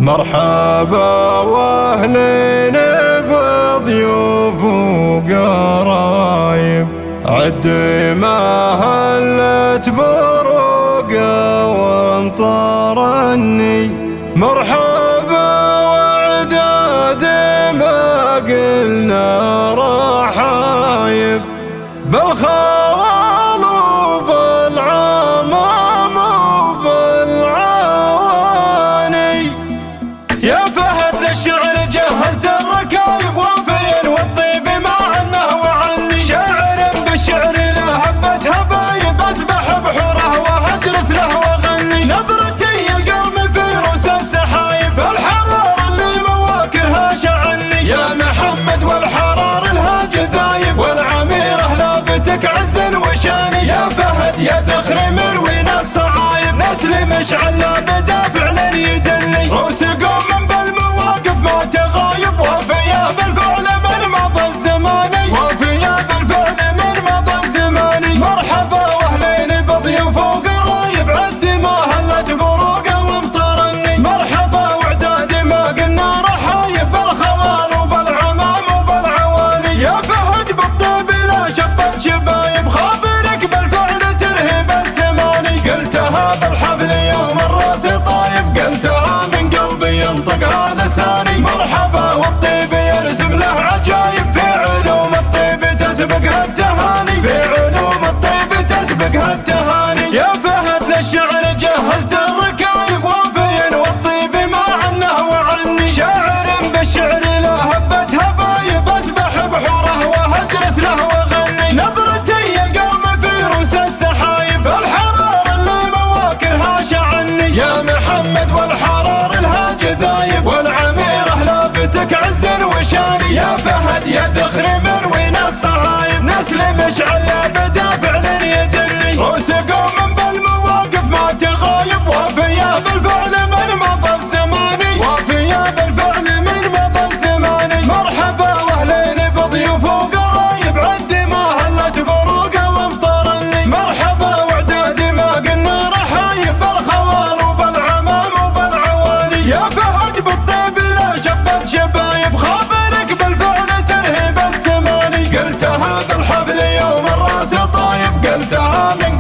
مرحبا واهلين بضيوف وقرايب، عد ما هلت بروقه وامطارني. مرحبا وعداد ما قلنا رحايب، بالخوال وبالعمام وبالعواني. يا فهد للشعر جهزت الركايب وافين والطيب معنا وعني. شاعر بالشعر له هبت هبايب، اسبح بحوره وهجرس له واغني. نظرتي القلب في روس السحايب، الحرار اللي مواكرها شعني. يا محمد والحرار الهاج ذايب، والعميره لابتك عز وشاني. يا فهد يا ذخر مروينا الصعايب، نسل مشعل بدا فعلا يدني. روس قوم بالمواقف ما تغايب، وفيا بالفعل من مضى الزماني. وفيا بالفعل من مضى الزماني. مرحبا واهلين بضيوف وقرايب، عد ما هلت بروقه وامطرني. مرحبا وعداد ما قلنا رحايب، بالخوال وبالعمام وبالعواني. يا فهد بالطيب لا شبت شبايب، خابرك بالفعل ترهب الزماني. قلتها بالحفل يوم الراس طايب، قلتها من قلبي ينطقها لساني. مرحبا والطيب يرسم له عجايب، في علوم الطيب تسبقها التهاني. في علوم الطيب تسبقها التهاني. يا فهد للشعر جهزت الركايب، وافين والطيب معنا وعني. شاعر بالشعر له هبت هبايب، اسبح بحوره وهجرس له واغني. نظرتي القوم في روس السحايب، الحرار اللي مواكرها شعني. يا محمد والحرار الهاج ذايب، والعميره لابتك عز وشاني. يا فهد يا ذخر مروينا الصعايب، نسل مشعل بدا فعلا يدني. روس قوم بالمواقف ما تغايب، وفيا بالفعل من مضى الزماني. وفيا بالفعل من مضى الزماني. مرحبا واهلين بضيوف وقرايب، عد ما هلت بروقه وامطرني. مرحبا وعداد ما قلنا رحايب، بالخوال وبالعمام وبالعواني. يا فهد بالطيب لا شبت شبايب، خابرك بالفعل ترهب الزماني. قلتها بالحفل يوم الراس طايب، قلتها من